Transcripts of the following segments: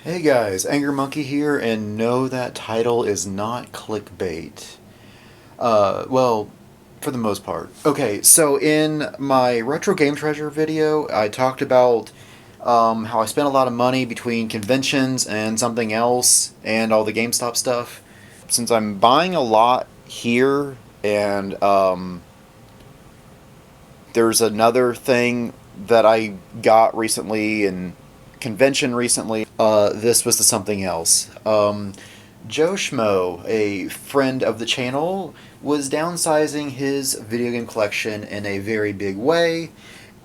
Hey guys, AngryMonkey here, and no, that title is not clickbait. Well, for the most part. Okay, so in my Retro Game Treasure video, I talked about how I spent a lot of money between conventions and something else, and all the GameStop stuff. Since I'm buying a lot here, and there's another thing that I got recently and convention recently. This was the something else. JoeSchmmo, a friend of the channel, was downsizing his video game collection in a very big way,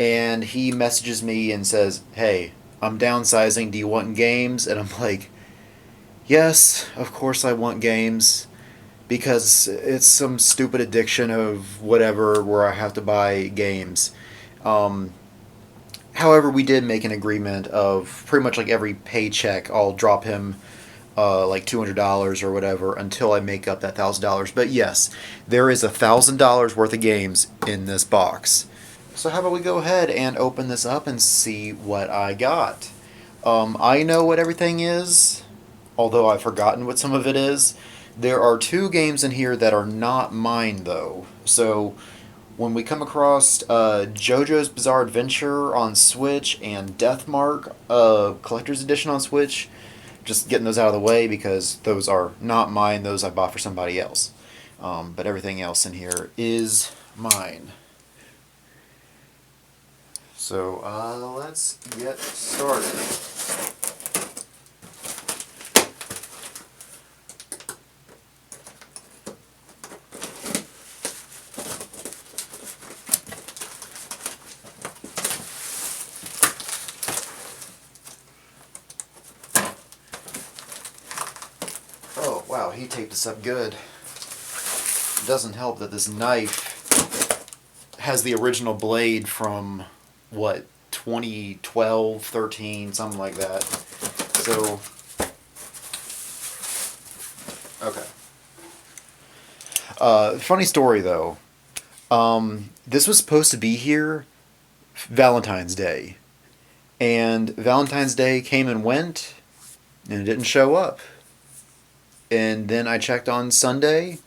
and he messages me and says, "Hey, I'm downsizing. Do you want games?" And I'm like, "Yes, of course I want games." Because it's some stupid addiction of whatever where I have to buy games. Um, However, we did make an agreement of pretty much like every paycheck I'll drop him like $200 or whatever until I make up that $1,000. But yes, there is $1,000 worth of games in this box. So how about we go ahead and open this up and see what I got. I know what everything is, although I've forgotten what some of it is. There are two games in here that are not mine, though. So when we come across JoJo's Bizarre Adventure on Switch and Deathmark Collector's Edition on Switch, just getting those out of the way because those are not mine. Those I bought for somebody else. But everything else in here is mine. So let's get started. Oh, wow, he taped us up good. It doesn't help that this knife has the original blade from, what, 2012, 13, something like that. So, okay. Funny story, though. This was supposed to be here Valentine's Day. And Valentine's Day came and went, and it didn't show up. And then I checked on Sunday,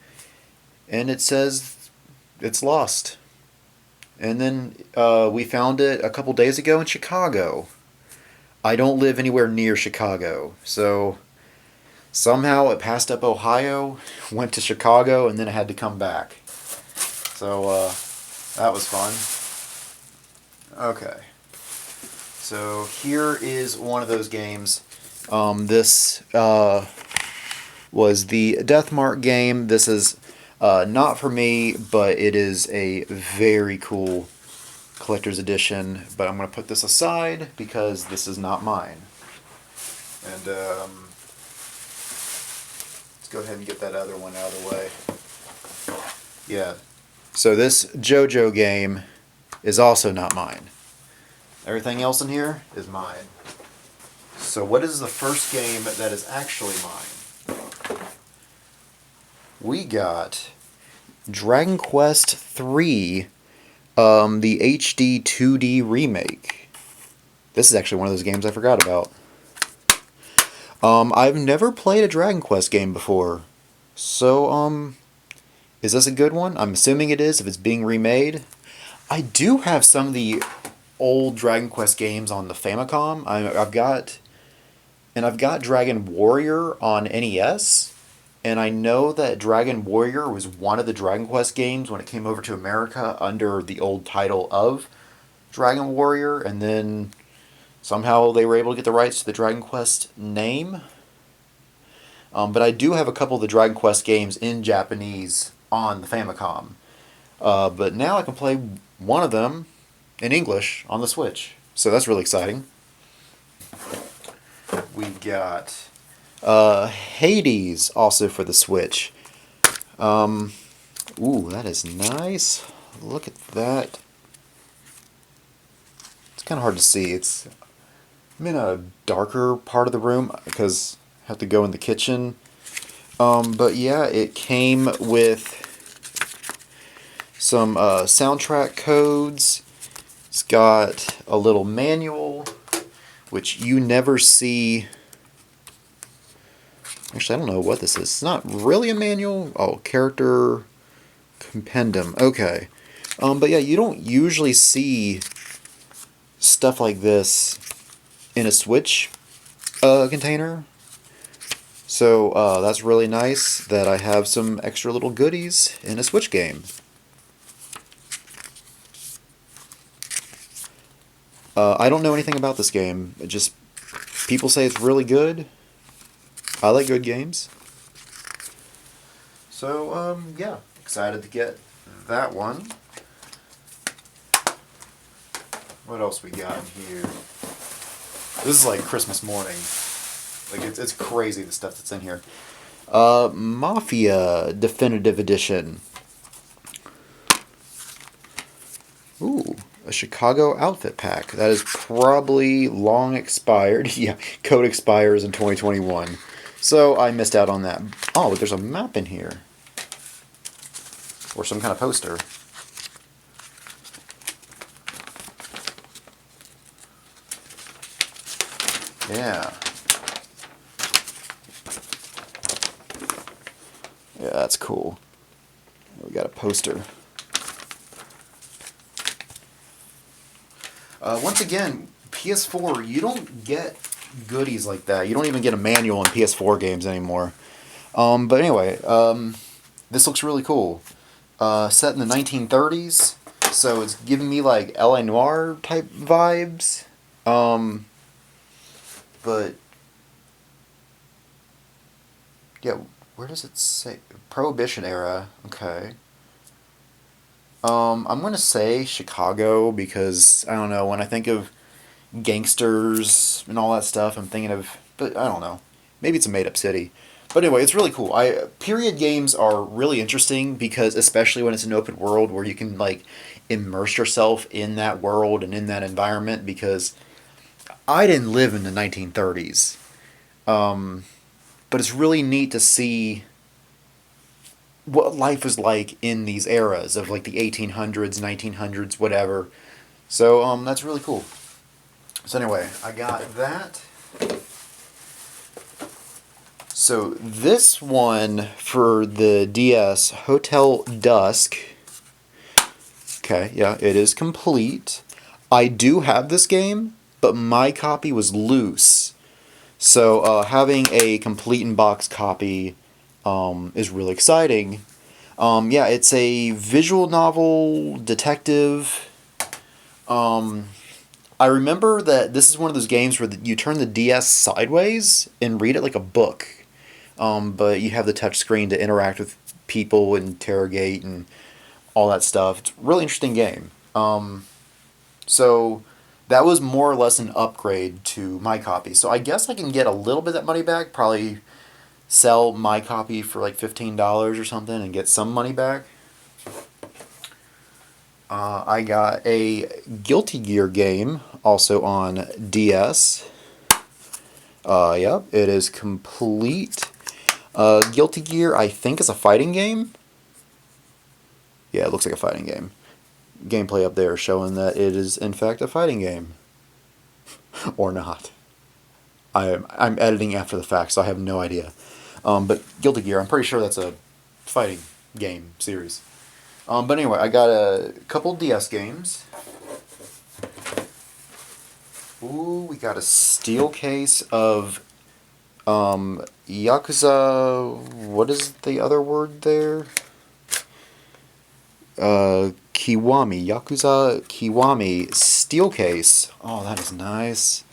and it says it's lost. And then we found it a couple days ago in Chicago. I don't live anywhere near Chicago, so somehow it passed up Ohio, went to Chicago, and then it had to come back. So that was fun. Okay. So here is one of those games. This was the Deathmark game. This is not for me, but it is a very cool collector's edition. But I'm going to put this aside because this is not mine. And let's go ahead and get that other one out of the way. Yeah. So this JoJo game is also not mine. Everything else in here is mine. So what is the first game that is actually mine? We got Dragon Quest III, the HD 2D remake. This is actually one of those games I forgot about. I've never played a Dragon Quest game before. So, is this a good one? I'm assuming it is if it's being remade. I do have some of the old Dragon Quest games on the Famicom. I've got Dragon Warrior on NES, and I know that Dragon Warrior was one of the Dragon Quest games when it came over to America under the old title of Dragon Warrior, and then somehow they were able to get the rights to the Dragon Quest name. But I do have a couple of the Dragon Quest games in Japanese on the Famicom. But now I can play one of them in English on the Switch. So that's really exciting. We've got Hades also for the Switch. Ooh, that is nice. Look at that. It's kind of hard to see. I'm in a darker part of the room because I have to go in the kitchen. But yeah, it came with some soundtrack codes. It's got a little manual, which you never see Actually, I don't know what this is. It's not really a manual. Oh, character compendium. Okay. But yeah, you don't usually see stuff like this in a Switch container. So that's really nice that I have some extra little goodies in a Switch game. I don't know anything about this game. It just people say it's really good. I like good games. So yeah, excited to get that one. What else we got in here? This is like Christmas morning. Like it's crazy the stuff that's in here. Mafia Definitive Edition. Ooh, a Chicago outfit pack. That is probably long expired. Yeah, code expires in 2021. So I missed out on that. Oh, but there's a map in here. Or some kind of poster. Yeah. Yeah, that's cool. We got a poster. Once again, PS4, you don't get goodies like that. You don't even get a manual in PS4 games anymore. But anyway, this looks really cool. Set in the 1930s, so it's giving me like L.A. Noire type vibes. But yeah, where does it say? Prohibition era. Okay. I'm gonna say Chicago because I don't know, when I think of gangsters and all that stuff, I'm thinking of, but I don't know. Maybe it's a made up city. But anyway, it's really cool. Period games are really interesting because especially when it's an open world where you can like immerse yourself in that world and in that environment because I didn't live in the 1930s. But it's really neat to see what life was like in these eras of like the 1800s, 1900s, whatever. So that's really cool. So anyway, I got that. So this one for the DS, Hotel Dusk. Okay, yeah, it is complete. I do have this game, but my copy was loose. So having a complete in-box copy is really exciting. Yeah, it's a visual novel detective. I remember that this is one of those games where you turn the DS sideways and read it like a book. But you have the touch screen to interact with people, interrogate, and all that stuff. It's a really interesting game. So that was more or less an upgrade to my copy. So I guess I can get a little bit of that money back. Probably sell my copy for like $15 or something and get some money back. I got a Guilty Gear game also on DS. Yep, it is complete. Guilty Gear, I think, is a fighting game. Yeah, it looks like a fighting game. Gameplay up there showing that it is in fact a fighting game. Or not. I'm editing after the fact, so I have no idea. But Guilty Gear, I'm pretty sure that's a fighting game series. But anyway, I got a couple DS games. Ooh, we got a steel case of Yakuza. What is the other word there? Kiwami. Yakuza Kiwami steel case. Oh, that is nice.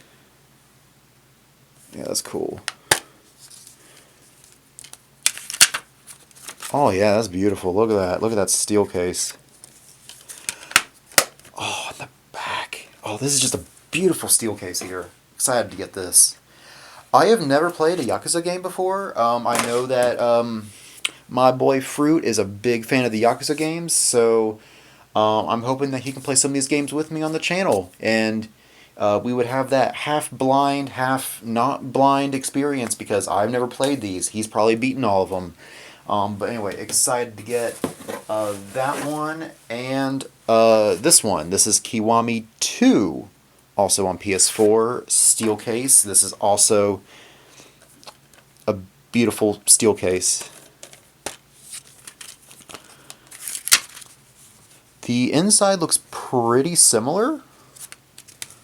Yeah, that's cool. Oh yeah, that's beautiful. Look at that. Look at that steel case. Oh, in the back. Oh, this is just a beautiful steel case here. Excited to get this. I have never played a Yakuza game before. I know that my boy Fruit is a big fan of the Yakuza games, so I'm hoping that he can play some of these games with me on the channel, and we would have that half blind, half not blind experience because I've never played these. He's probably beaten all of them. But anyway, excited to get that one and this one. This is Kiwami 2, also on PS4, steel case. This is also a beautiful steel case. The inside looks pretty similar.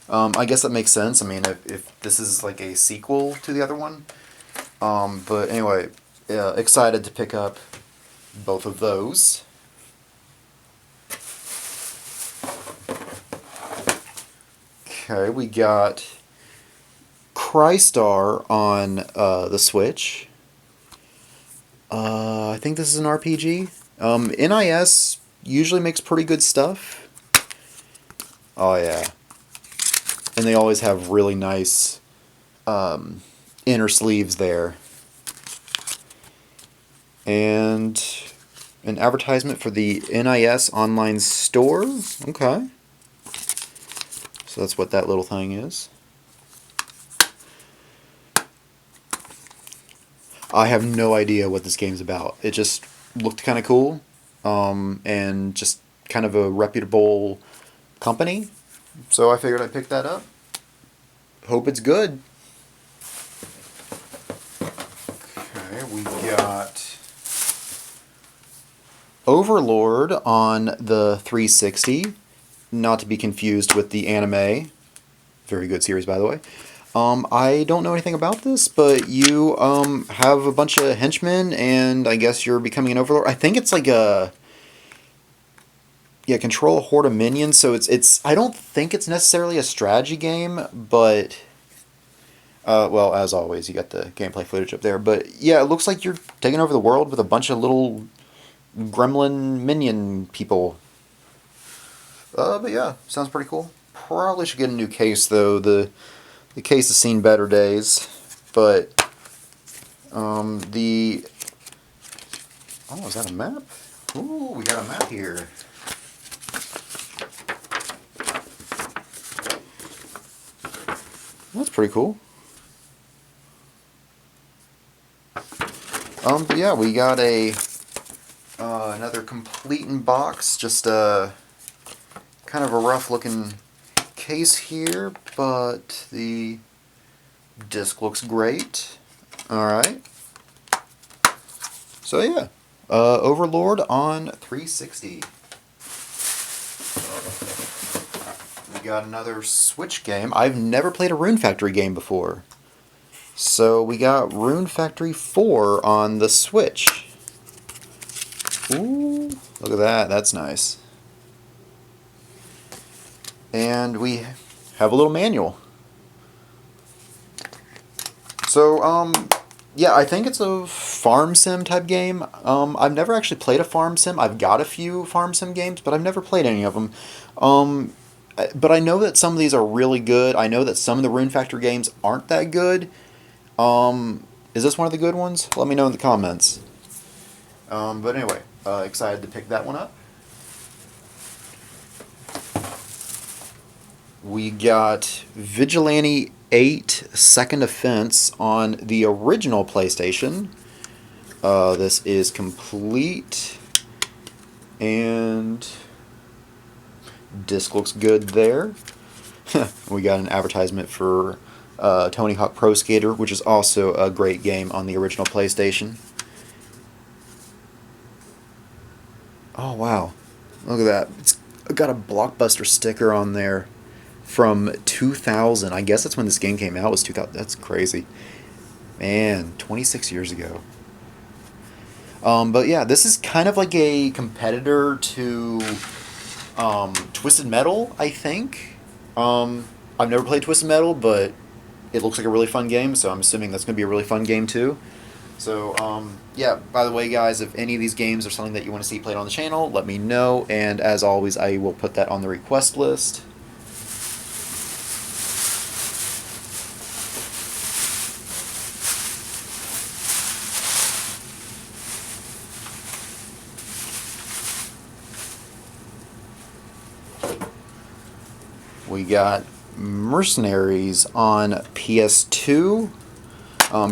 I guess that makes sense. I mean, if this is like a sequel to the other one. But anyway, excited to pick up both of those. Okay, we got Crystar on the Switch. I think this is an RPG. NIS usually makes pretty good stuff. Oh yeah. And they always have really nice inner sleeves there. And an advertisement for the NIS online store. Okay. So that's what that little thing is. I have no idea what this game's about. It just looked kind of cool. And just kind of a reputable company. So I figured I'd pick that up. Hope it's good. Okay, we got Overlord on the 360. Not to be confused with the anime. Very good series, by the way. I don't know anything about this, but you have a bunch of henchmen, and I guess you're becoming an overlord. I think it's like a... Yeah, control a horde of minions, so it's I don't think it's necessarily a strategy game, but... well, as always, you got the gameplay footage up there. But yeah, it looks like you're taking over the world with a bunch of little gremlin minion people. But yeah, sounds pretty cool. Probably should get a new case, though. The case has seen better days. But, Oh, is that a map? Ooh, we got a map here. That's pretty cool. But yeah, we got another complete in box, just kind of a rough looking case here, but the disc looks great. Alright. So yeah, Overlord on 360. We got another Switch game. I've never played a Rune Factory game before. So we got Rune Factory 4 on the Switch. Ooh, look at that. That's nice. And we have a little manual. So, yeah, I think it's a farm sim type game. I've never actually played a farm sim. I've got a few farm sim games, but I've never played any of them. But I know that some of these are really good. I know that some of the Rune Factory games aren't that good. Is this one of the good ones? Let me know in the comments. But anyway, excited to pick that one up. We got Vigilante 8 Second Offense on the original PlayStation. This is complete. And disc looks good there. We got an advertisement for Tony Hawk Pro Skater, which is also a great game on the original PlayStation. Oh wow, look at that. It's got a Blockbuster sticker on there from 2000. I guess that's when this game came out, was 2000. That's crazy. Man, 26 years ago. But yeah, this is kind of like a competitor to Twisted Metal, I think. I've never played Twisted Metal, but it looks like a really fun game, so I'm assuming that's going to be a really fun game too. So, yeah, by the way, guys, if any of these games are something that you want to see played on the channel, let me know, and as always, I will put that on the request list. We got Mercenaries on PS2.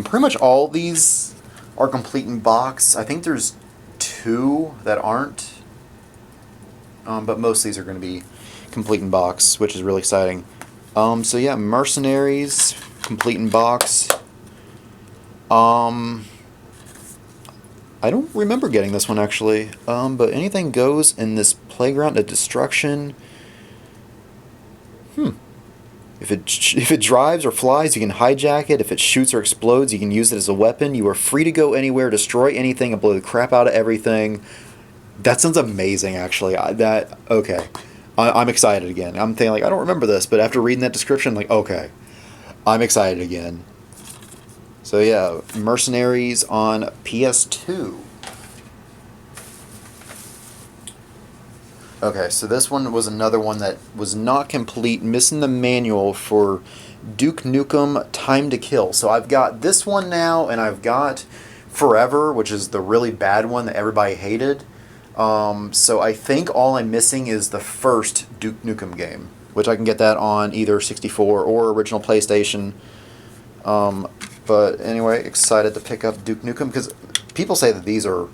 Pretty much all these are complete in box. I think there's 2 that aren't. But most of these are going to be complete in box, which is really exciting. So yeah, Mercenaries, complete in box. I don't remember getting this one actually. But anything goes in this playground of destruction. If it drives or flies, you can hijack it. If it shoots or explodes, you can use it as a weapon. You are free to go anywhere, destroy anything, and blow the crap out of everything. That sounds amazing, actually. Okay. I'm excited again. I'm thinking, like, I don't remember this, but after reading that description, like, okay. I'm excited again. So, yeah, Mercenaries on PS2. Okay, so this one was another one that was not complete, missing the manual for Duke Nukem Time to Kill. So I've got this one now, and I've got Forever, which is the really bad one that everybody hated. So I think all I'm missing is the first Duke Nukem game, which I can get that on either 64 or original PlayStation. But anyway, excited to pick up Duke Nukem because people say that these are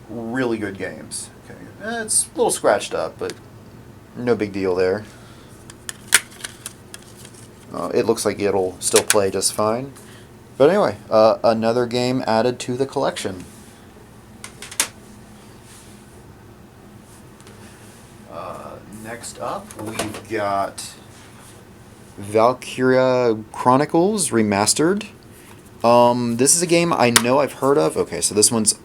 really good games. Okay, it's a little scratched up, but no big deal there. It looks like it'll still play just fine. But anyway, another game added to the collection. Next up, we've got Valkyria Chronicles Remastered. This is a game I know I've heard of. Okay, so this one's...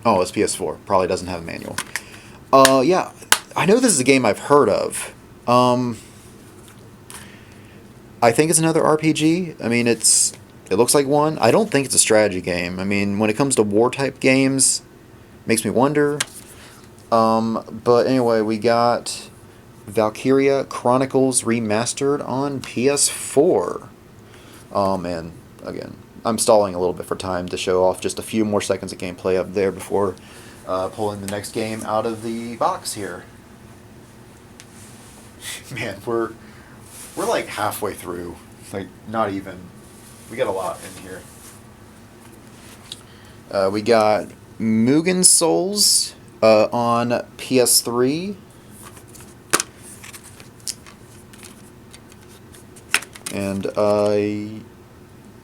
Oh, it's PS4. Probably doesn't have a manual. Yeah, I know this is a game I've heard of. I think it's another RPG. I mean, it looks like one. I don't think it's a strategy game. I mean, when it comes to war-type games, it makes me wonder. But anyway, we got Valkyria Chronicles Remastered on PS4. And again, I'm stalling a little bit for time to show off just a few more seconds of gameplay up there before pulling the next game out of the box here. Man, we're like halfway through. Like, not even. We got a lot in here. We got Mugen Souls on PS3. And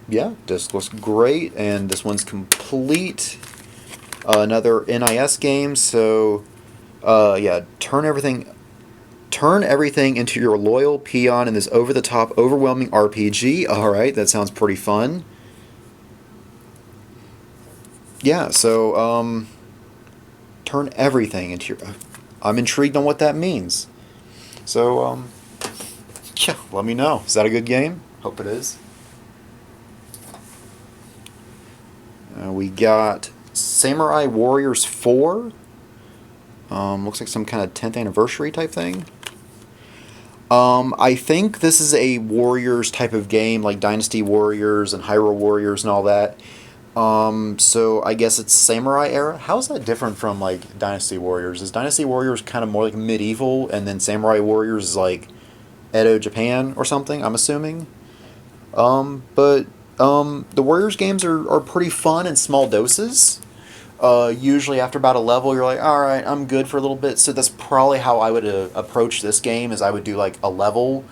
yeah, this looks great, and this one's complete. Another NIS game, so yeah, turn everything into your loyal peon in this over-the-top, overwhelming RPG. Alright, that sounds pretty fun. Yeah, so turn everything into your... I'm intrigued on what that means. So, yeah, let me know. Is that a good game? Hope it is. We got Samurai Warriors 4. Looks like some kind of 10th anniversary type thing. I think this is a Warriors type of game, like Dynasty Warriors and Hyrule Warriors and all that. So I guess it's Samurai era. How is that different from, like, Dynasty Warriors? Is Dynasty Warriors kind of more like medieval, and then Samurai Warriors is like Edo, Japan or something, I'm assuming? But the Warriors games are pretty fun in small doses. Usually after about a level, you're like, alright, I'm good for a little bit. So that's probably how I would approach this game, is I would do like a level,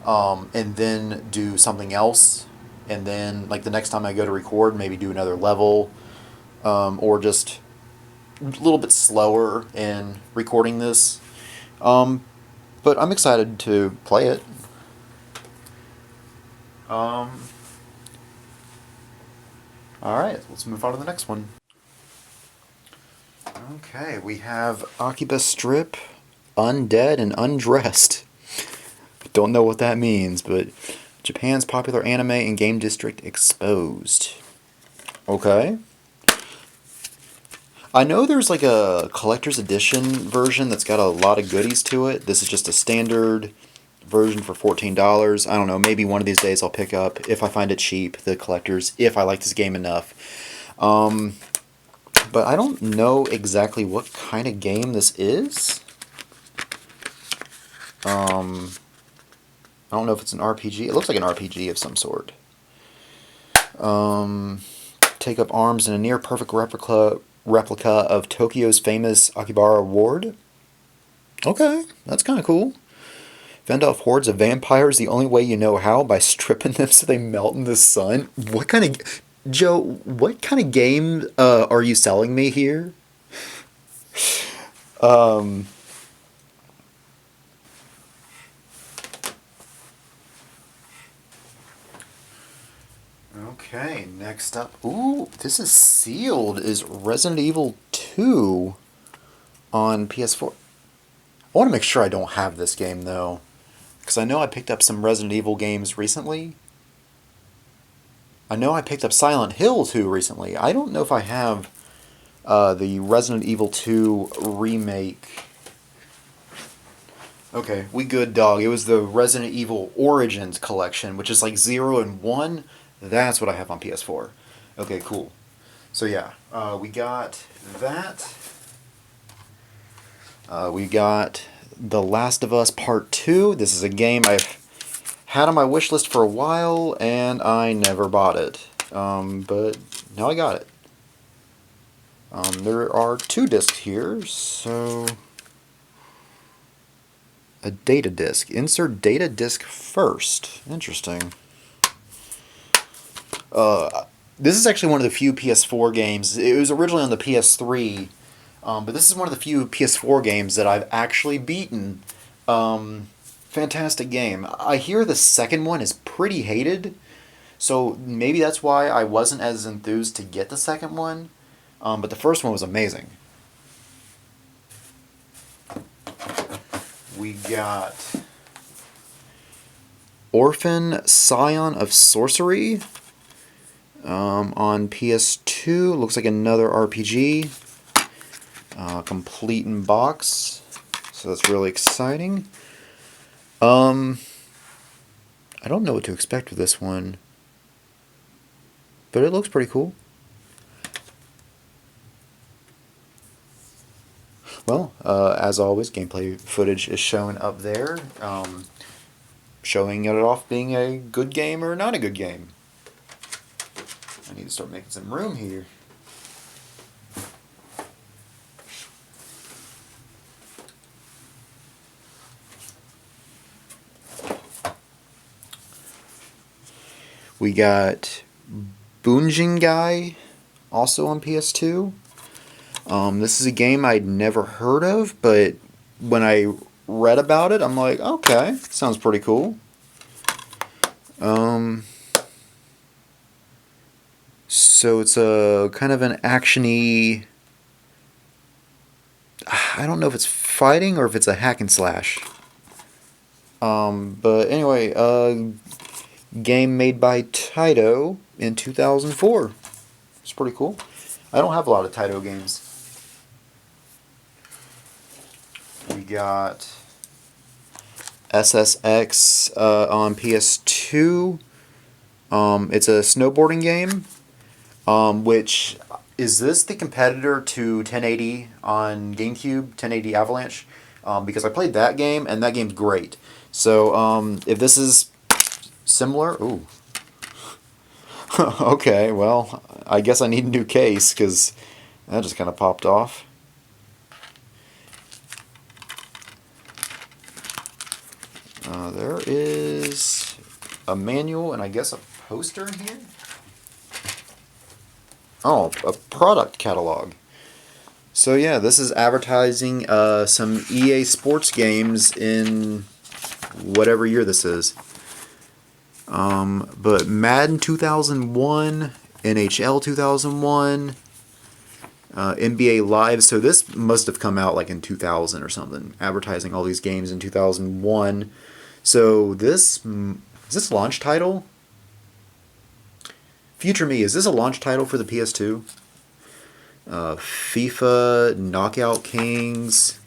and then do something else. And then, like, the next time I go to record, maybe do another level, or just a little bit slower in recording this. But I'm excited to play it. Alright, let's move on to the next one. Okay, we have Akiba Strip, Undead and Undressed. Don't know what that means, but Japan's popular anime and game district exposed. Okay. I know there's like a collector's edition version that's got a lot of goodies to it. This is just a standard version for $14. I don't know, maybe one of these days I'll pick up, if I find it cheap, the collector's, if I like this game enough. But I don't know exactly what kind of game this is. I don't know if it's an RPG. It looks like an RPG of some sort. Take up arms in a near-perfect replica of Tokyo's famous Akihabara Ward. Okay, that's kind of cool. Fend off hordes of vampires the only way you know how, by stripping them so they melt in the sun. What kind of... Joe, what kind of game are you selling me here? Um, okay, next up. Ooh, this is sealed. Is Resident Evil 2 on PS4? I want to make sure I don't have this game though, because I know I picked up some Resident Evil games recently. I know I picked up Silent Hill 2 recently. I don't know if I have the Resident Evil 2 remake. Okay, we good, dog. It was the Resident Evil Origins collection, which is like 0 and 1. That's what I have on PS4. Okay, cool. So yeah, we got that. We got The Last of Us Part 2. This is a game I've had on my wish list for a while, and I never bought it. But now I got it. There are 2 discs here, so... A data disc. Insert data disc first. Interesting. This is actually one of the few PS4 games. It was originally on the PS3, but this is one of the few PS4 games that I've actually beaten. Fantastic game. I hear the second one is pretty hated, so maybe that's why I wasn't as enthused to get the second one. But the first one was amazing. We got Orphan Scion of Sorcery on PS2. Looks like another RPG. Complete in box. So that's really exciting. I don't know what to expect with this one, but it looks pretty cool. Well, as always, gameplay footage is shown up there, showing it off being a good game or not a good game. I need to start making some room here. We got Bunjingai, also on PS2. This is a game I'd never heard of, but when I read about it, I'm like, okay, sounds pretty cool. So it's a kind of an action-y... I don't know if it's fighting or if it's a hack and slash. But anyway, game made by Taito in 2004. It's pretty cool. I don't have a lot of Taito games. We got SSX on PS2. It's a snowboarding game, which... Is this the competitor to 1080 on GameCube, 1080 Avalanche? Because I played that game, and that game's great. So, if this is similar... Ooh. Okay, well, I guess I need a new case, because that just kind of popped off. There is a manual and I guess a poster in here? Oh, a product catalog. So yeah, this is advertising some EA Sports games in whatever year this is. But Madden 2001, NHL 2001, NBA Live. So this must have come out like in 2000 or something. Advertising all these games in 2001. So this is this launch title? Future Me, is this a launch title for the PS2? FIFA, Knockout Kings,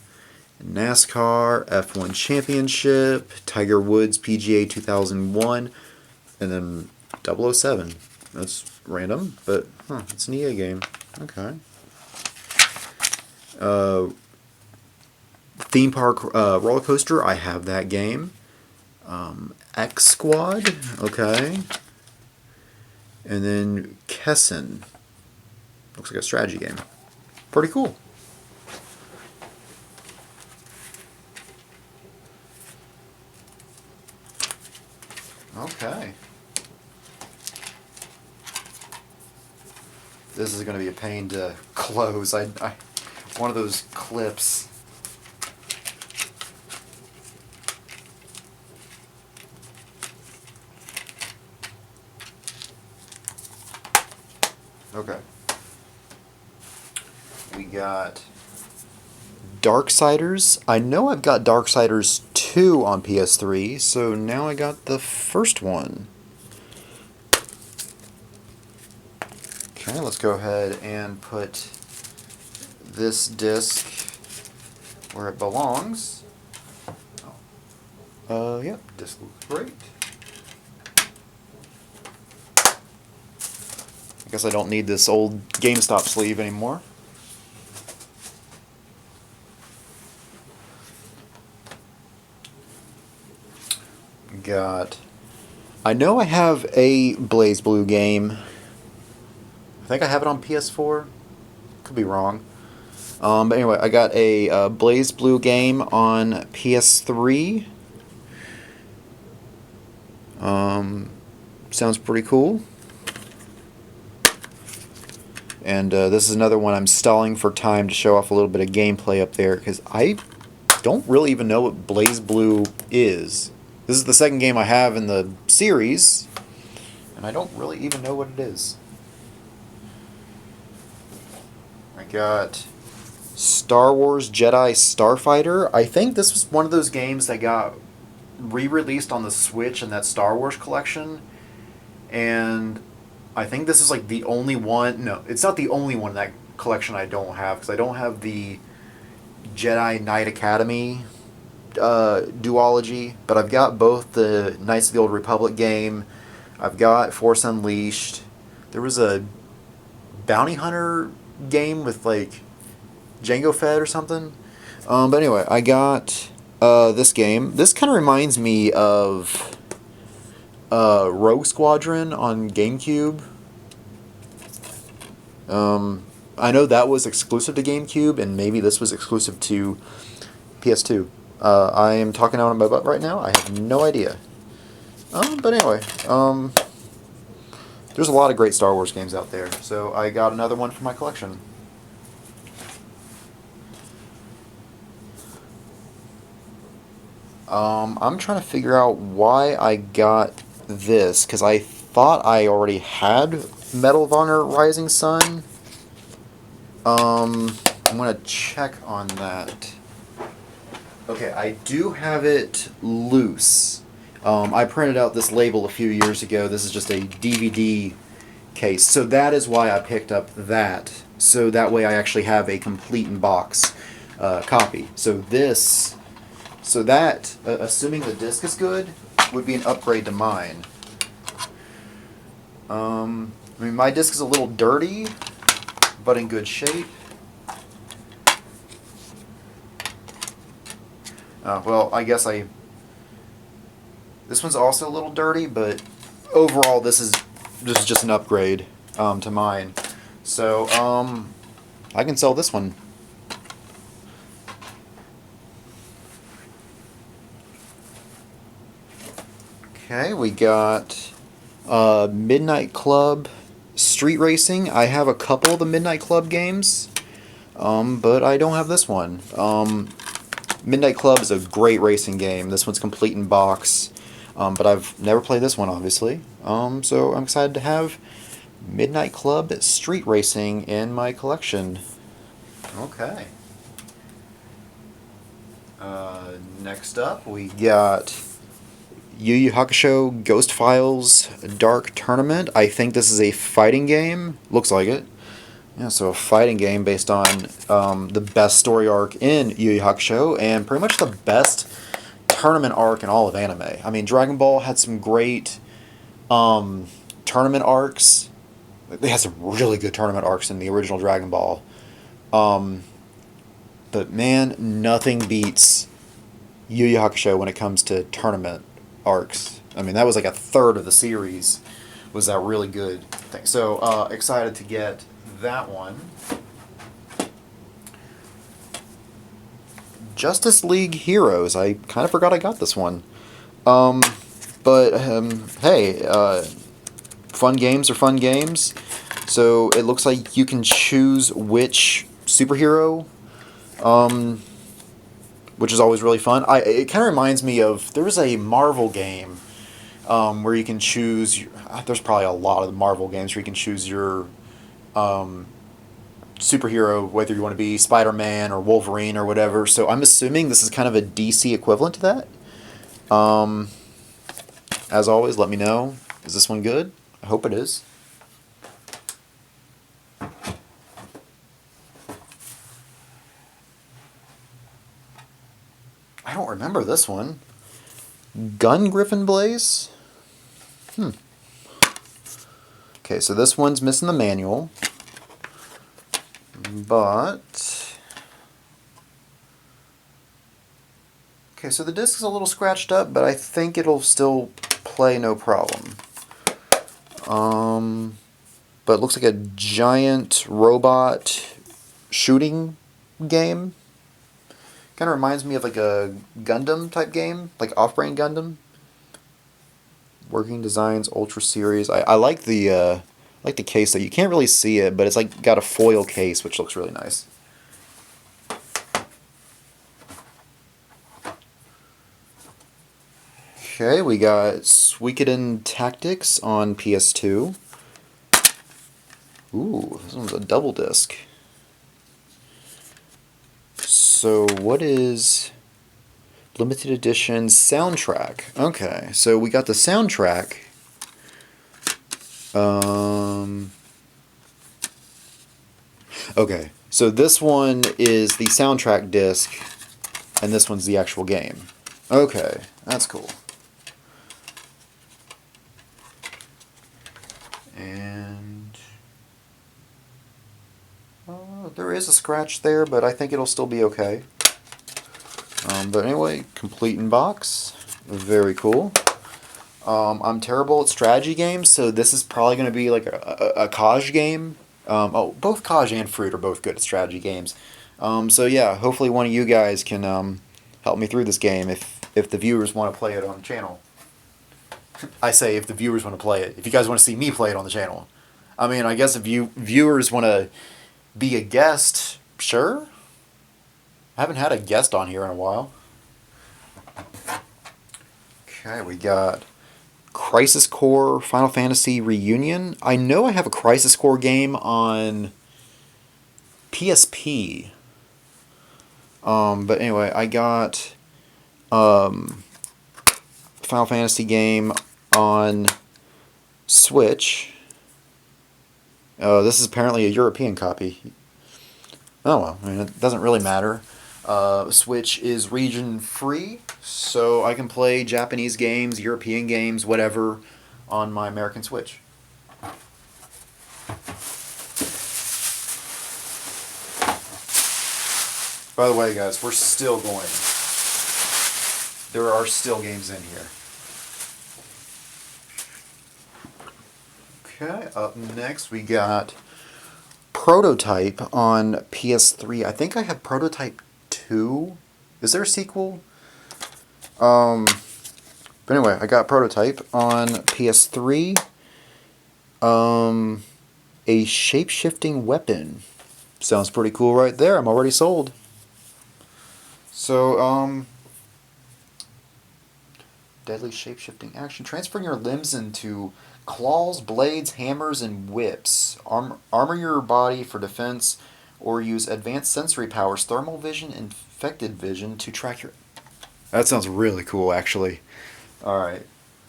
NASCAR, F1 Championship, Tiger Woods PGA 2001, and then 007. That's random, but it's an EA game. Okay. Theme Park Roller Coaster, I have that game. X Squad, okay. And then Kessen. Looks like a strategy game. Pretty cool. Okay. This is going to be a pain to close. One of those clips. Okay. We got Darksiders. I know I've got Darksiders 2 on PS3, so now I got the first one. Okay, let's go ahead and put this disc where it belongs. Yep, disc looks great. I guess I don't need this old GameStop sleeve anymore. I know I have a BlazBlue game. I think I have it on PS4. Could be wrong. But anyway, I got a BlazBlue game on PS3. Sounds pretty cool. And this is another one I'm stalling for time to show off a little bit of gameplay up there, because I don't really even know what BlazBlue is. This is the second game I have in the series, and I don't really even know what it is. I got Star Wars Jedi Starfighter. I think this was one of those games that got re-released on the Switch in that Star Wars collection, and I think this is like the only one. No, it's not the only one in that collection I don't have, because I don't have the Jedi Knight Academy duology, but I've got both the Knights of the Old Republic game. I've got Force Unleashed. There was a bounty hunter game with like Jango Fett or something. But anyway, I got this game. This kind of reminds me of Rogue Squadron on GameCube. I know that was exclusive to GameCube, and maybe this was exclusive to PS2. I am talking out of my butt right now. I have no idea. But anyway, there's a lot of great Star Wars games out there, so I got another one for my collection. I'm trying to figure out why I got this, because I thought I already had Medal of Honor Rising Sun. I'm going to check on that. Okay, I do have it loose. I printed out this label a few years ago. This is just a DVD case. So that is why I picked up that. So that way I actually have a complete in-box copy. So that, assuming the disc is good, would be an upgrade to mine. I mean, my disc is a little dirty, but in good shape. Well, I guess this one's also a little dirty, but overall this is just an upgrade to mine. So I can sell this one. Okay, we got Midnight Club Street Racing. I have a couple of the Midnight Club games, but I don't have this one. Midnight Club is a great racing game. This one's complete in box, but I've never played this one, obviously. So I'm excited to have Midnight Club Street Racing in my collection. Okay. Next up, we got Yu Yu Hakusho Ghost Files Dark Tournament. I think this is a fighting game. Looks like it. Yeah, so a fighting game based on the best story arc in Yu Yu Hakusho, and pretty much the best tournament arc in all of anime. I mean, Dragon Ball had some great tournament arcs. They had some really good tournament arcs in the original Dragon Ball. But man, nothing beats Yu Yu Hakusho when it comes to tournament arcs. I mean, that was like a third of the series was that really good thing. So excited to get that one. Justice League Heroes. I kind of forgot I got this one. But hey, fun games are fun games. So it looks like you can choose which superhero, which is always really fun. It kind of reminds me of, there was a Marvel game where you can choose. There's probably a lot of the Marvel games where you can choose your superhero, whether you want to be Spider-Man or Wolverine or whatever. So I'm assuming this is kind of a DC equivalent to that. As always, let me know. Is this one good? I hope it is. I don't remember this one. Gun Griffin Blaze? Okay, so this one's missing the manual. But... okay, so the disc is a little scratched up, but I think it'll still play no problem. But it looks like a giant robot shooting game. Kind of reminds me of like a Gundam type game, like Off-Brand Gundam. Working Designs Ultra Series. I like the case though. You can't really see it, but it's like got a foil case, which looks really nice. Okay, we got Suikoden Tactics on PS2. Ooh, this one's a double disc. So what is limited edition soundtrack? Okay, so we got the soundtrack. Okay, so this one is the soundtrack disc, and this one's the actual game. Okay, that's cool. And there is a scratch there, but I think it'll still be okay. But anyway, complete in box. Very cool. I'm terrible at strategy games, so this is probably going to be like a Kaj game. Both Kaj and Fruit are both good at strategy games. So yeah, hopefully one of you guys can help me through this game if the viewers want to play it on the channel. I say if the viewers want to play it. If you guys want to see me play it on the channel. I mean, I guess if you viewers want to be a guest, sure. I haven't had a guest on here in a while. Okay, we got Crisis Core Final Fantasy Reunion. I know I have a Crisis Core game on PSP. But anyway, I got Final Fantasy game on Switch. This is apparently a European copy. Oh well, I mean, it doesn't really matter. Switch is region free, so I can play Japanese games, European games, whatever, on my American Switch. By the way, guys, we're still going. There are still games in here. Okay, up next we got Prototype on PS3. I think I have Prototype 2. Is there a sequel? But anyway, I got Prototype on PS3. A shape-shifting weapon. Sounds pretty cool right there. I'm already sold. So, deadly shape-shifting action. Transferring your limbs into claws, blades, hammers, and whips. Armor your body for defense, or use advanced sensory powers, thermal vision, infected vision to track your... That sounds really cool, actually. Alright,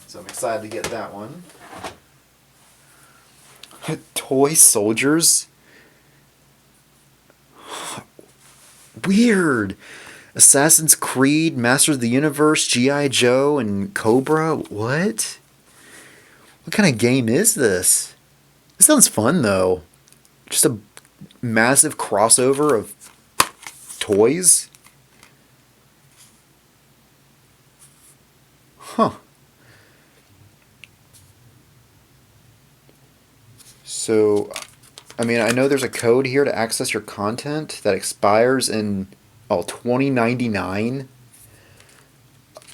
so I'm excited to get that one. Toy soldiers? Weird! Assassin's Creed, Masters of the Universe, G.I. Joe, and Cobra? What? What kind of game is this? This sounds fun, though. Just a massive crossover of toys? Huh. So, I mean, I know there's a code here to access your content that expires in 2099.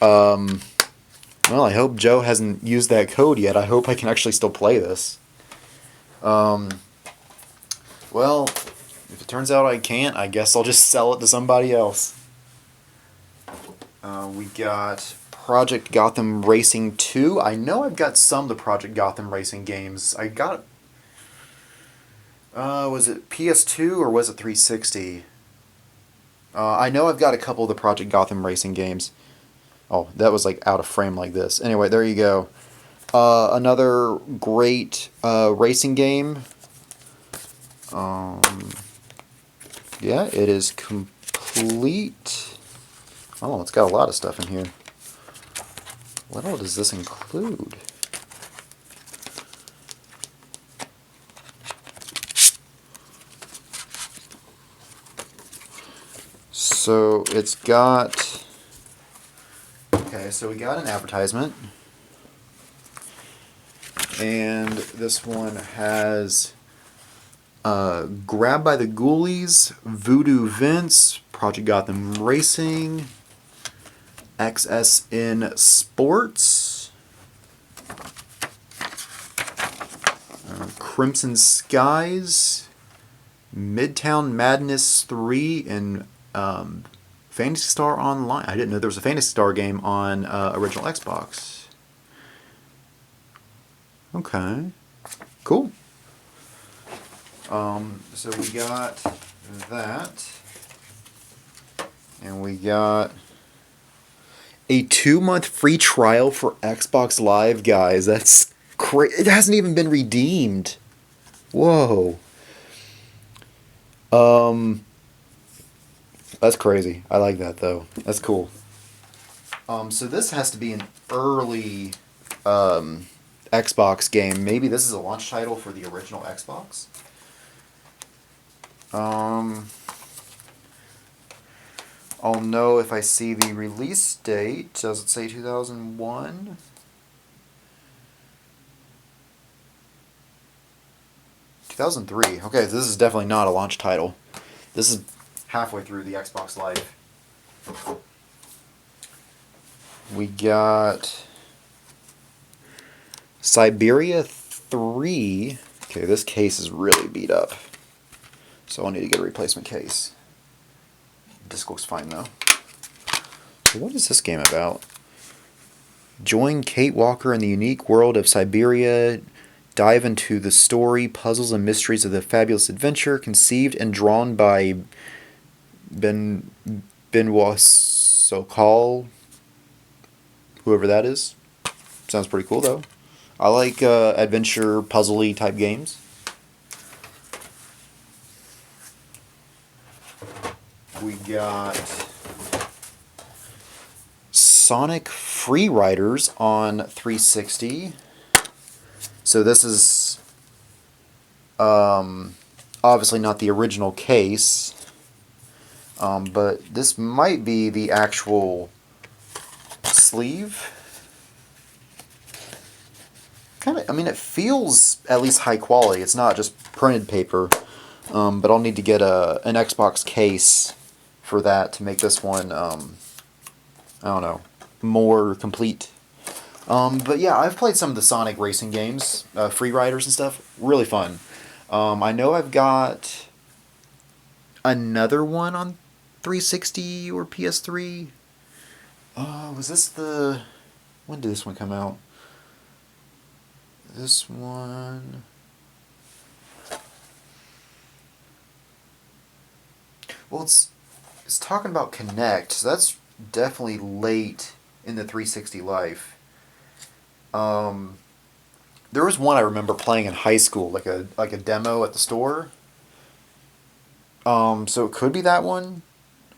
Well, I hope Joe hasn't used that code yet. I hope I can actually still play this. Well, if it turns out I can't, I guess I'll just sell it to somebody else. We got Project Gotham Racing 2. I know I've got some of the Project Gotham Racing games. I got... was it PS2 or was it 360? I know I've got a couple of the Project Gotham Racing games. Oh, that was like out of frame like this. Anyway, there you go. Another great racing game. Yeah, it is complete. Oh, it's got a lot of stuff in here. What all does this include? So it's got... Okay, so we got an advertisement. And this one has Grab by the Ghoulies, Voodoo Vince, Project Gotham Racing, XSN Sports, Crimson Skies, Midtown Madness 3, and Phantasy Star Online. I didn't know there was a Phantasy Star game on original Xbox. Okay. Cool. So we got that. And we got a 2-month free trial for Xbox Live, guys. That's crazy. It hasn't even been redeemed. Whoa. That's crazy. I like that, though. That's cool. So this has to be an early Xbox game. Maybe this is a launch title for the original Xbox. I'll know if I see the release date. Does it say 2001? Okay, this is definitely not a launch title. This is halfway through the Xbox Live. We got Siberia 3. Okay, this case is really beat up, so I'll need to get a replacement case. Disc looks fine though. So what is this game about? Join Kate Walker in the unique world of Siberia. Dive into the story, puzzles, and mysteries of the fabulous adventure conceived and drawn by Benoit Sokal, whoever that is. Sounds pretty cool though. I like adventure, puzzly type games. We got Sonic Free Riders on 360. So this is obviously not the original case, but this might be the actual sleeve. I mean, it feels at least high quality. It's not just printed paper, but I'll need to get an Xbox case for that to make this one, I don't know, more complete. But yeah, I've played some of the Sonic racing games, Free Riders and stuff. Really fun. I know I've got another one on 360 or PS3. Was this the... When did this one come out? This one... Well, it's talking about Kinect, so that's definitely late in the 360 life. There was one I remember playing in high school, like a demo at the store. So it could be that one.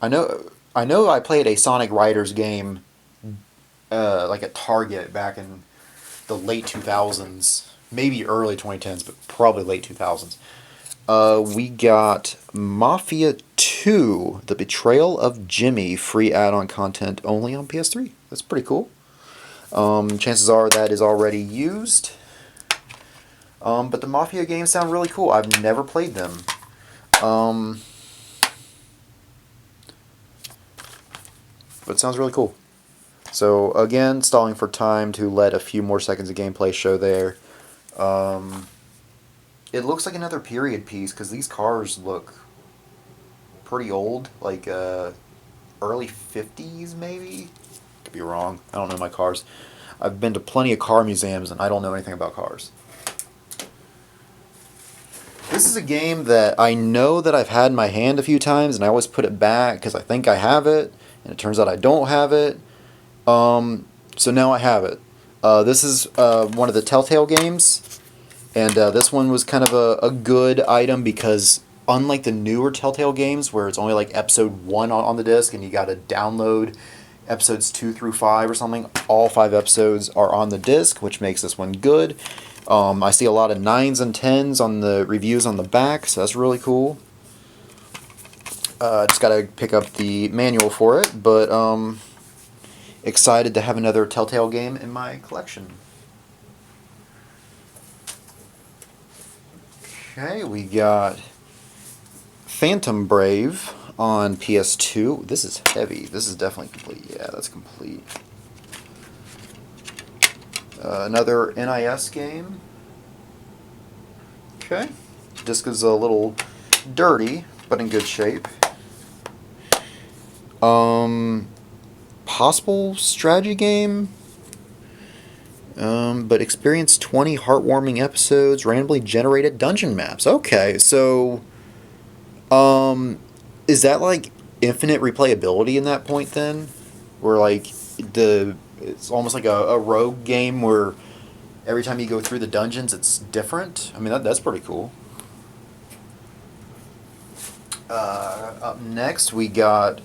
I know I played a Sonic Riders game like at Target back in the late 2000s, maybe early 2010s, but probably late 2000s. We got Mafia 2, The Betrayal of Jimmy, free add-on content only on PS3. That's pretty cool. Chances are that is already used. But the Mafia games sound really cool. I've never played them. But it sounds really cool. So again, stalling for time to let a few more seconds of gameplay show there. It looks like another period piece because these cars look pretty old, like early 50s maybe? Could be wrong. I don't know my cars. I've been to plenty of car museums and I don't know anything about cars. This is a game that I know that I've had in my hand a few times and I always put it back because I think I have it and it turns out I don't have it. So now I have it. This is one of the Telltale games, and this one was kind of a good item because unlike the newer Telltale games where it's only like episode 1 on the disc and you gotta download episodes 2 through 5 or something, all 5 episodes are on the disc, which makes this one good. I see a lot of 9s and 10s on the reviews on the back, so that's really cool. Just gotta pick up the manual for it, but excited to have another Telltale game in my collection. Okay, we got Phantom Brave on PS2. This is heavy. This is definitely complete. Yeah, that's complete. Another NIS game. Okay. Disc is a little dirty, but in good shape. Possible strategy game. But experience 20 heartwarming episodes, randomly generated dungeon maps. Okay, so is that like infinite replayability in that point then? Where like it's almost like a rogue game where every time you go through the dungeons it's different? I mean that's pretty cool. Up next we got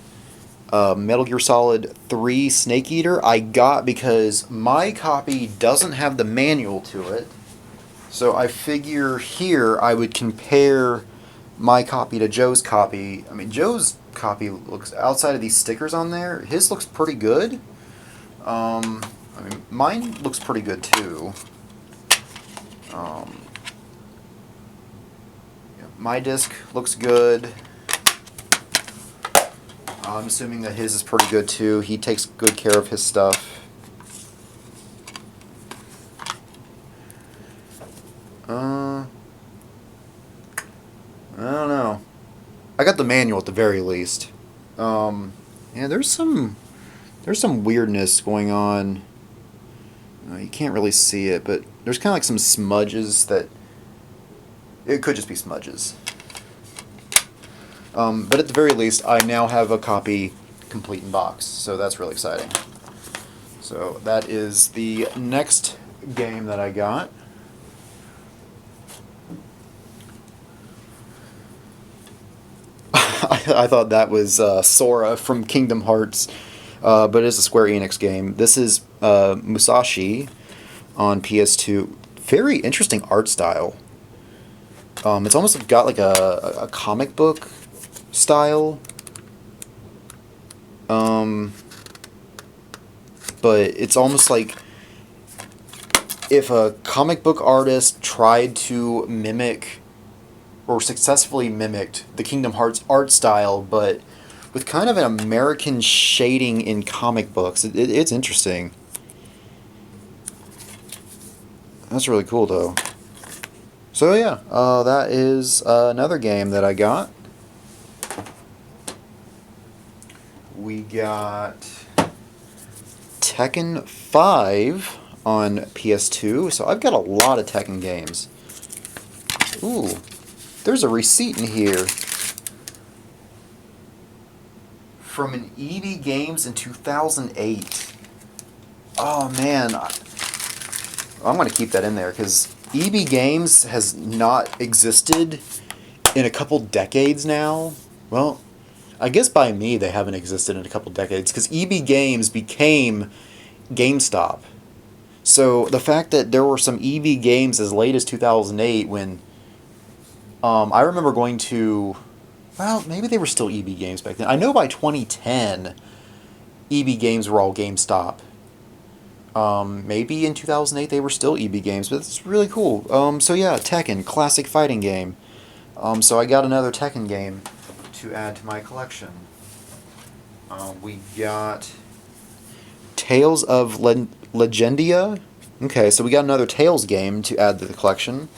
Metal Gear Solid 3 Snake Eater. I got because my copy doesn't have the manual to it, so I figure here I would compare my copy to Joe's copy. I mean, Joe's copy looks, outside of these stickers on there, his looks pretty good. I mean, mine looks pretty good too. Yeah, my disc looks good. I'm assuming that his is pretty good too. He takes good care of his stuff. I don't know. I got the manual at the very least. Yeah, there's some weirdness going on. You can't really see it, but there's kind of like some smudges that it could just be smudges. But at the very least, I now have a copy complete in box, so that's really exciting. So that is the next game that I got. I thought that was Sora from Kingdom Hearts, but it is a Square Enix game. This is Musashi on PS2. Very interesting art style. It's almost got like a comic book style. But it's almost like if a comic book artist tried to mimic or successfully mimicked the Kingdom Hearts art style, but with kind of an American shading in comic books. It's interesting. That's really cool, though. So yeah, that is another game that I got. We got Tekken 5 on PS2. So I've got a lot of Tekken games. Ooh, there's a receipt in here from an EB Games in 2008. Oh man, I'm going to keep that in there because EB Games has not existed in a couple decades now. Well, I guess by me they haven't existed in a couple decades because EB Games became GameStop. So the fact that there were some EB Games as late as 2008 when I remember going to, well, maybe they were still EB Games back then. I know by 2010 EB Games were all GameStop. Maybe in 2008 they were still EB Games, but it's really cool. So yeah, Tekken, classic fighting game. So I got another Tekken game to add to my collection. We got Tales of Legendia. Okay, so we got another Tales game to add to the collection.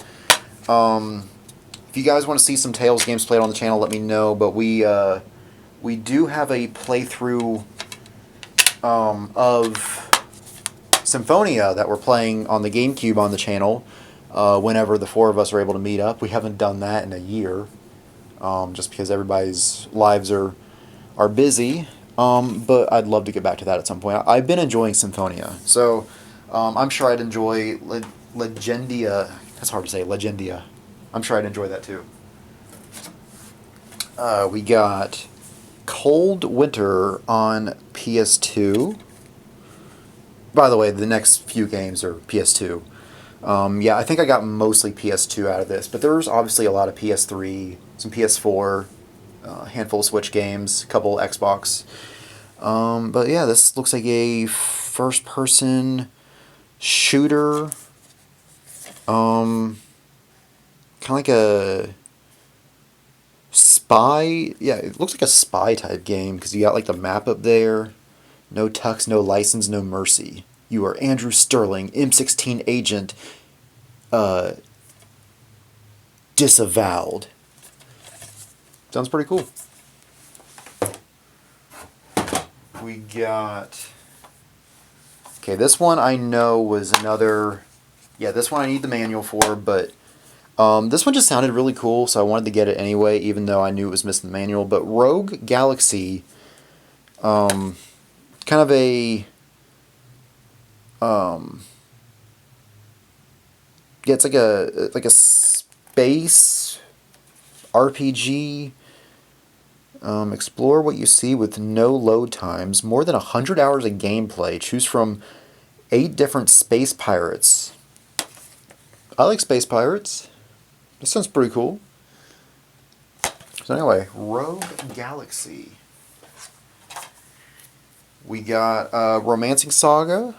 If you guys want to see some Tales games played on the channel, let me know. But we do have a playthrough of Symphonia that we're playing on the GameCube on the channel. Whenever the four of us are able to meet up, we haven't done that in a year, just because everybody's lives are busy. But I'd love to get back to that at some point. I've been enjoying Symphonia, so I'm sure I'd enjoy Legendia. That's hard to say, Legendia. I'm sure I'd enjoy that too. We got Cold Winter on PS2. By the way, the next few games are PS2. Yeah, I think I got mostly PS2 out of this, but there's obviously a lot of PS3, some PS4, a handful of Switch games, a couple Xbox. But yeah, this looks like a first-person shooter. Kind of like a spy. Yeah, it looks like a spy type game because you got like the map up there. No tux, no license, no mercy. You are Andrew Sterling, M16 agent, disavowed. Sounds pretty cool. We got... Okay, this one I know was another... Yeah, this one I need the manual for, but this one just sounded really cool, so I wanted to get it anyway, even though I knew it was missing the manual. But Rogue Galaxy, kind of a... yeah, it's like a space RPG. Explore what you see with no load times. More than 100 hours of gameplay. Choose from 8 different space pirates. I like space pirates. This sounds pretty cool. So anyway, Rogue Galaxy. We got Romancing Saga,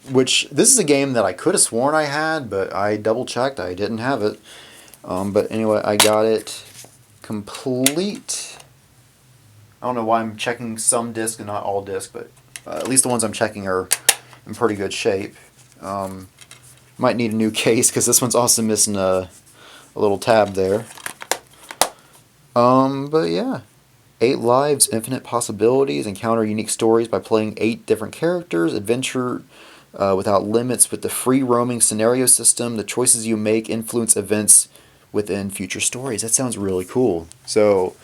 which this is a game that I could have sworn I had, but I double checked. I didn't have it. But anyway, I got it complete. I don't know why I'm checking some disc and not all disc, but at least the ones I'm checking are in pretty good shape. Might need a new case because this one's also missing a little tab there. But yeah. 8 lives, infinite possibilities, encounter unique stories by playing 8 different characters, adventure without limits with the free roaming scenario system. The choices you make influence events within future stories. That sounds really cool. So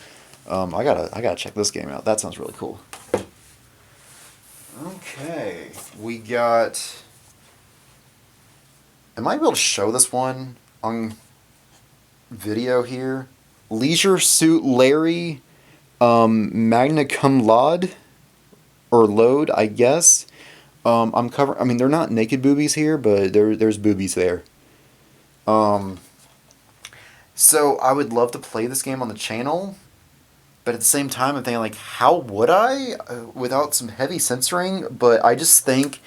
I gotta check this game out. That sounds really cool. Okay, we got... Am I able to show this one on video here? Leisure Suit Larry, magna cum laude, or load, I guess. I'm covering... I mean, they're not naked boobies here, but there's boobies there. So I would love to play this game on the channel, but at the same time I'm thinking, like, how would I without some heavy censoring? But I just think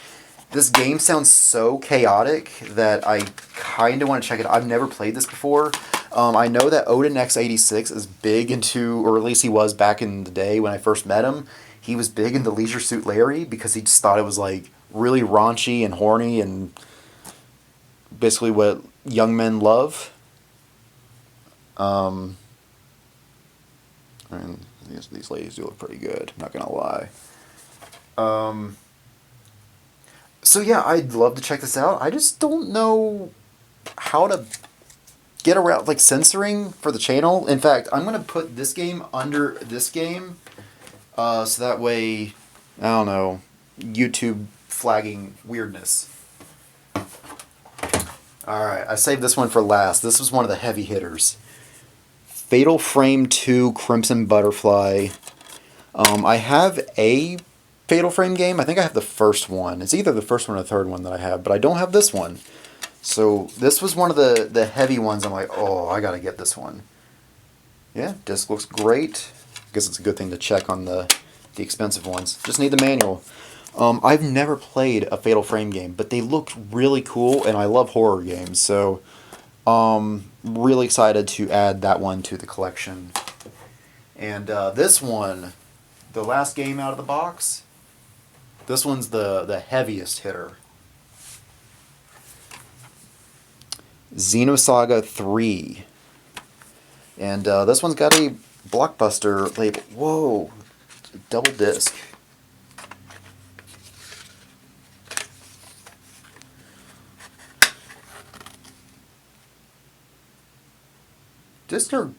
this game sounds so chaotic that I kind of want to check it out. I've never played this before. I know that Odin X86 is big into, or at least he was back in the day when I first met him, he was big into Leisure Suit Larry because he just thought it was like really raunchy and horny and basically what young men love. And these ladies do look pretty good, I'm not gonna lie. So yeah, I'd love to check this out. I just don't know how to get around, like, censoring for the channel. In fact, I'm gonna put this game under this game, so that way, I don't know, YouTube flagging weirdness. Alright, I saved this one for last. This was one of the heavy hitters. Fatal Frame 2 Crimson Butterfly. I have a Fatal Frame game. I think I have the first one. It's either the first one or the third one that I have, but I don't have this one. So this was one of the heavy ones. I'm like, oh, I gotta get this one. Yeah, disc looks great. I guess it's a good thing to check on the expensive ones. Just need the manual. I've never played a Fatal Frame game, but they look really cool, and I love horror games, so really excited to add that one to the collection. And this one, the last game out of the box, this one's the heaviest hitter. Xenosaga 3. And this one's got a Blockbuster label. Whoa! Double disc. Discs are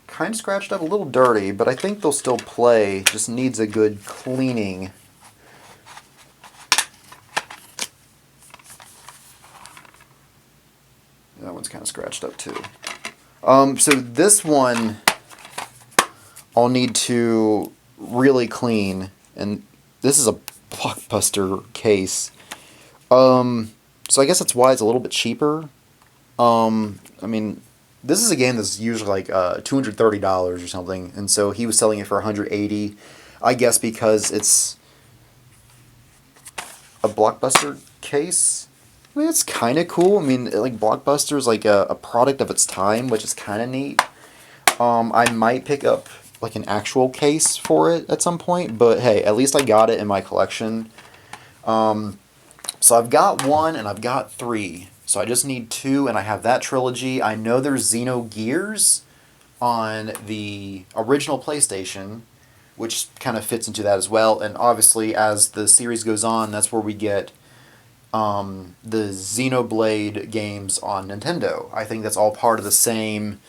kind of scratched up, a little dirty, but I think they'll still play. Just needs a good cleaning. That one's kind of scratched up too. So this one I'll need to really clean, and this is a Blockbuster case. So I guess that's why it's a little bit cheaper. I mean, this is a game that's usually like $230 or something, and so he was selling it for $180. I guess because it's a Blockbuster case. I mean, it's kind of cool. I mean, like Blockbuster is like a product of its time, which is kind of neat. I might pick up like an actual case for it at some point, but hey, at least I got it in my collection. So I've got 1 and I've got 3. So I just need 2, and I have that trilogy. I know there's Xenogears on the original PlayStation, which kind of fits into that as well. And obviously, as the series goes on, that's where we get the Xenoblade games on Nintendo. I think that's all part of the same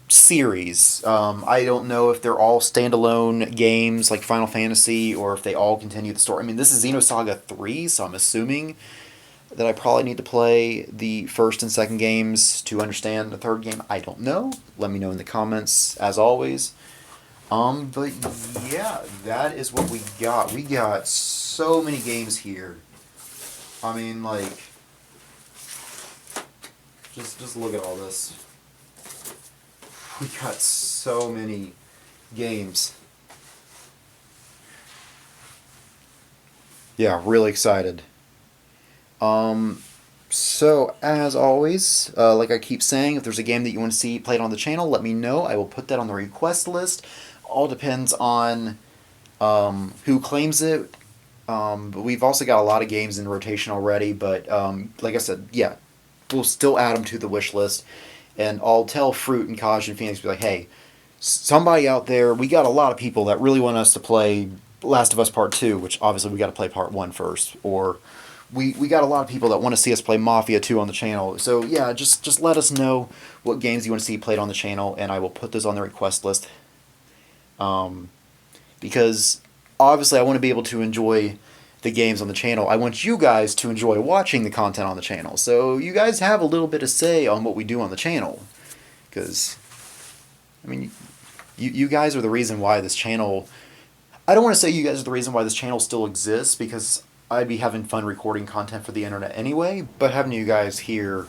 series. I don't know if they're all standalone games like Final Fantasy or if they all continue the story. I mean, this is Xenosaga 3, so I'm assuming that I probably need to play the first and second games to understand the third game. I don't know. Let me know in the comments, as always. But yeah, that is what we got. We got so many games here. I mean, like, just look at all this. We got so many games. Yeah, really excited. So, as always, like I keep saying, if there's a game that you want to see played on the channel, let me know. I will put that on the request list. All depends on who claims it. But we've also got a lot of games in rotation already, but like I said, yeah, we'll still add them to the wish list. And I'll tell Fruit and Kaj and Phoenix, be like, hey, somebody out there, we got a lot of people that really want us to play Last of Us Part 2, which obviously we got to play Part 1 first, or we got a lot of people that want to see us play Mafia 2 on the channel. So yeah, just let us know what games you want to see played on the channel, and I will put those on the request list. Because obviously I want to be able to enjoy the games on the channel. I want you guys to enjoy watching the content on the channel. So you guys have a little bit of say on what we do on the channel. Because, I mean, you guys are the reason why this channel... I don't want to say you guys are the reason why this channel still exists, because I'd be having fun recording content for the internet anyway, but having you guys here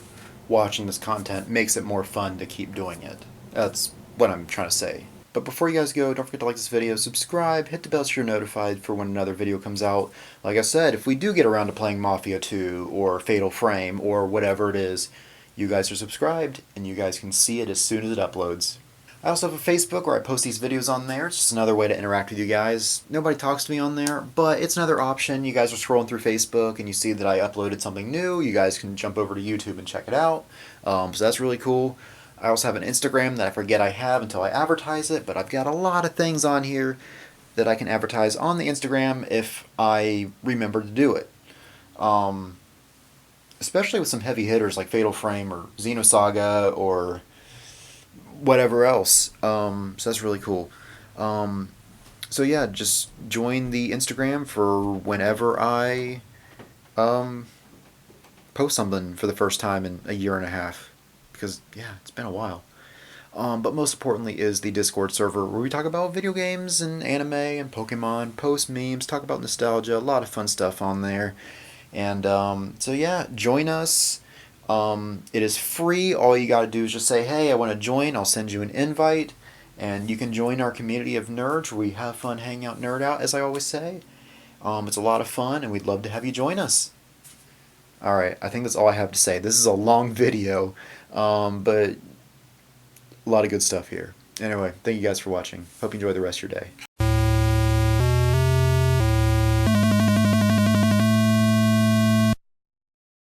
watching this content makes it more fun to keep doing it. That's what I'm trying to say. But before you guys go, don't forget to like this video, subscribe, hit the bell so you're notified for when another video comes out. Like I said, if we do get around to playing Mafia 2 or Fatal Frame or whatever it is, you guys are subscribed and you guys can see it as soon as it uploads. I also have a Facebook where I post these videos on there. It's just another way to interact with you guys. Nobody talks to me on there, but it's another option. You guys are scrolling through Facebook and you see that I uploaded something new. You guys can jump over to YouTube and check it out. So that's really cool. I also have an Instagram that I forget I have until I advertise it, but I've got a lot of things on here that I can advertise on the Instagram if I remember to do it. Especially with some heavy hitters like Fatal Frame or Xenosaga or whatever else. So that's really cool. So yeah, just join the Instagram for whenever I post something for the first time in a year and a half. Because, yeah, it's been a while. But most importantly is the Discord server where we talk about video games and anime and Pokemon, post memes, talk about nostalgia, a lot of fun stuff on there. And so yeah, join us. It is free. All you gotta do is just say, hey, I want to join. I'll send you an invite. And you can join our community of nerds where we have fun, hang out, nerd out, as I always say. It's a lot of fun, and we'd love to have you join us. Alright, I think that's all I have to say. This is a long video, but a lot of good stuff here. Anyway, thank you guys for watching. Hope you enjoy the rest of your day.